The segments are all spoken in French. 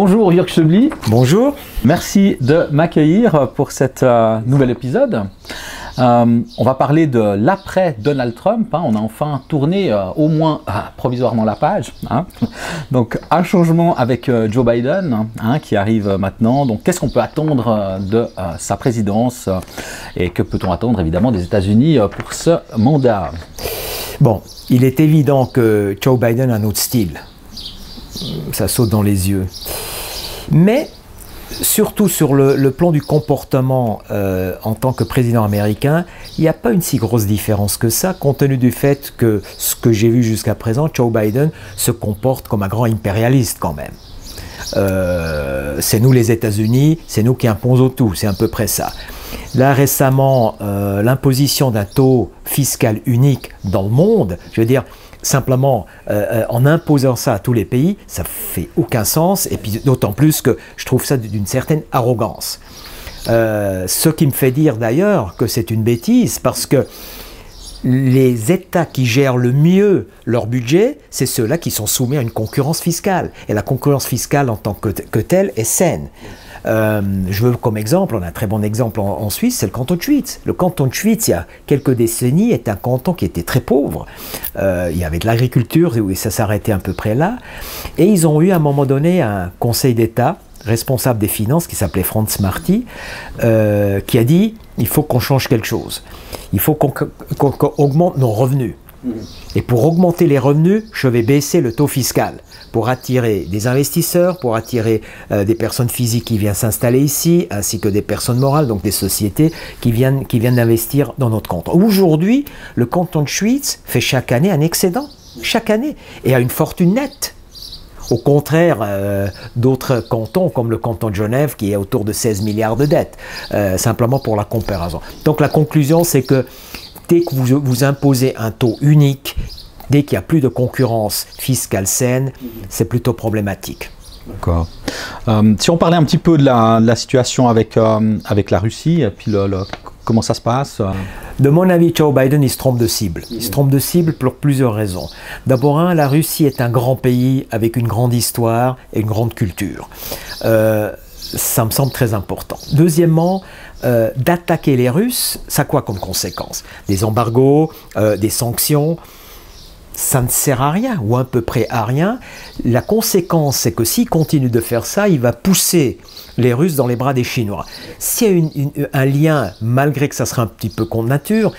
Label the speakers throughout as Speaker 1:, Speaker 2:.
Speaker 1: Bonjour Jörg Schöbli.
Speaker 2: Bonjour.
Speaker 1: Merci de m'accueillir pour cet nouvel épisode. On va parler de l'après Donald Trump. On a enfin tourné au moins provisoirement la page. Donc un changement avec Joe Biden qui arrive maintenant. Donc qu'est-ce qu'on peut attendre de sa présidence et que peut-on attendre évidemment des États-Unis pour ce mandat?
Speaker 2: Bon, il est évident que Joe Biden a un autre style. Ça saute dans les yeux. Mais surtout sur le plan du comportement en tant que président américain, il n'y a pas une si grosse différence que ça, compte tenu du fait que ce que j'ai vu jusqu'à présent, Joe Biden se comporte comme un grand impérialiste quand même. C'est nous les États-Unis, c'est nous qui imposons tout, c'est à peu près ça. Là récemment, l'imposition d'un taux fiscal unique dans le monde, je veux dire, simplement en imposant ça à tous les pays, ça fait aucun sens, et puis d'autant plus que je trouve ça d'une certaine arrogance. Ce qui me fait dire d'ailleurs que c'est une bêtise, parce que les États qui gèrent le mieux leur budget, c'est ceux-là qui sont soumis à une concurrence fiscale. Et la concurrence fiscale en tant que telle est saine. Je veux comme exemple, on a un très bon exemple en Suisse, c'est le canton de Schwyz. Le canton de Schwyz, il y a quelques décennies, était un canton qui était très pauvre. Il y avait de l'agriculture, et ça s'arrêtait à peu près là. Et ils ont eu à un moment donné un conseil d'État, responsable des finances, qui s'appelait Franz Marti, qui a dit « il faut qu'on change quelque chose. Il faut qu'on augmente nos revenus. Et pour augmenter les revenus, je vais baisser le taux fiscal pour attirer des investisseurs, pour attirer des personnes physiques qui viennent s'installer ici, ainsi que des personnes morales, donc des sociétés qui viennent investir dans notre canton. » Aujourd'hui, le canton de Schwyz fait chaque année un excédent, chaque année, et a une fortune nette. Au contraire d'autres cantons, comme le canton de Genève, qui est autour de 16 milliards de dettes, simplement pour la comparaison. Donc la conclusion, c'est que dès que vous imposez un taux unique, dès qu'il n'y a plus de concurrence fiscale saine, c'est plutôt problématique.
Speaker 1: D'accord. Si on parlait un petit peu de la situation avec la Russie, et puis comment ça se passe?
Speaker 2: De mon avis, Joe Biden, il se trompe de cible. Il se trompe de cible pour plusieurs raisons. D'abord, la Russie est un grand pays avec une grande histoire et une grande culture. Ça me semble très important. Deuxièmement, d'attaquer les Russes, ça a quoi comme conséquence? Des embargos, des sanctions. Ça ne sert à rien, ou à peu près à rien. La conséquence, c'est que s'il continue de faire ça, il va pousser les Russes dans les bras des Chinois. S'il y a un lien, malgré que ça serait un petit peu contre nature,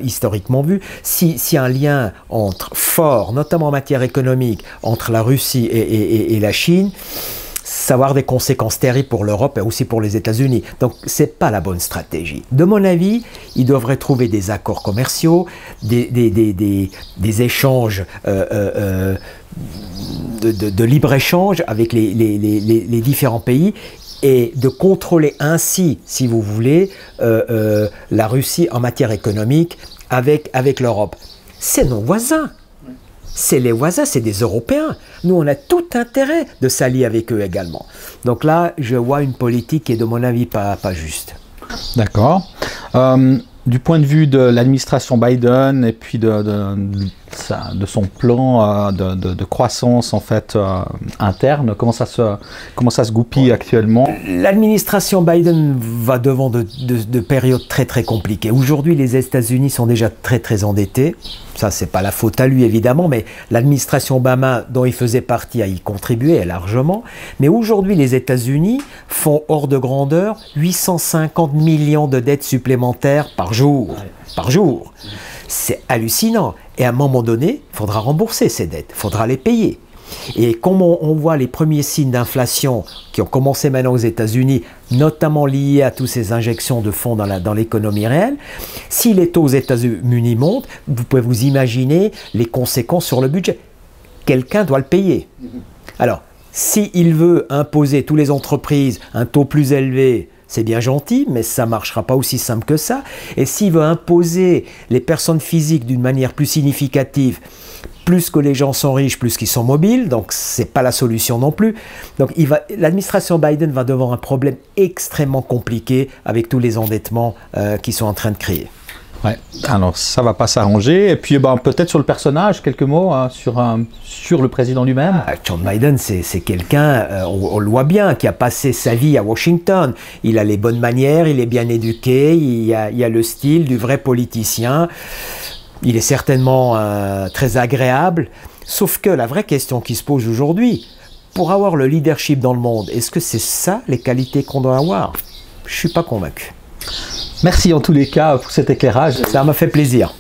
Speaker 2: historiquement vu, s'il y a un lien fort, notamment en matière économique, entre la Russie et la Chine, ça va avoir des conséquences terribles pour l'Europe et aussi pour les États-Unis. Donc, ce n'est pas la bonne stratégie. De mon avis, ils devraient trouver des accords commerciaux, des échanges de libre-échange avec les différents pays et de contrôler ainsi, si vous voulez, la Russie en matière économique avec l'Europe. C'est nos voisins. C'est les voisins, c'est des Européens. Nous, on a tout intérêt de s'allier avec eux également. Donc là, je vois une politique qui est, de mon avis, pas juste.
Speaker 1: D'accord. Du point de vue de l'administration Biden et puis de son plan de croissance en fait interne, comment ça se goupille actuellement?
Speaker 2: L'administration Biden va devant de périodes très très compliquées. Aujourd'hui, les États-Unis sont déjà très très endettés. Ça, c'est pas la faute à lui évidemment, mais l'administration Obama, dont il faisait partie, a y contribué largement. Mais aujourd'hui, les États-Unis font hors de grandeur 850 millions de dettes supplémentaires par jour. Par jour. C'est hallucinant. Et à un moment donné, il faudra rembourser ces dettes, il faudra les payer. Et comme on voit les premiers signes d'inflation qui ont commencé maintenant aux États-Unis, notamment liés à toutes ces injections de fonds dans l'économie réelle, si les taux aux États-Unis montent, vous pouvez vous imaginer les conséquences sur le budget. Quelqu'un doit le payer. Alors, s'il veut imposer toutes les entreprises un taux plus élevé, c'est bien gentil, mais ça ne marchera pas aussi simple que ça. Et s'il veut imposer les personnes physiques d'une manière plus significative, plus que les gens sont riches, plus qu'ils sont mobiles, donc ce n'est pas la solution non plus. Donc l'administration Biden va devant un problème extrêmement compliqué avec tous les endettements qu'ils sont en train de créer.
Speaker 1: Ouais. Alors ça va pas s'arranger. Et puis peut-être sur le personnage, quelques mots sur le président lui-même.
Speaker 2: John Biden, c'est quelqu'un, on le voit bien, qui a passé sa vie à Washington. Il a les bonnes manières, il est bien éduqué, il y a le style du vrai politicien. Il est certainement très agréable. Sauf que la vraie question qui se pose aujourd'hui, pour avoir le leadership dans le monde, est-ce que c'est ça les qualités qu'on doit avoir? Je ne suis pas convaincu.
Speaker 1: Merci en tous les cas pour cet éclairage.
Speaker 2: Ça m'a fait plaisir.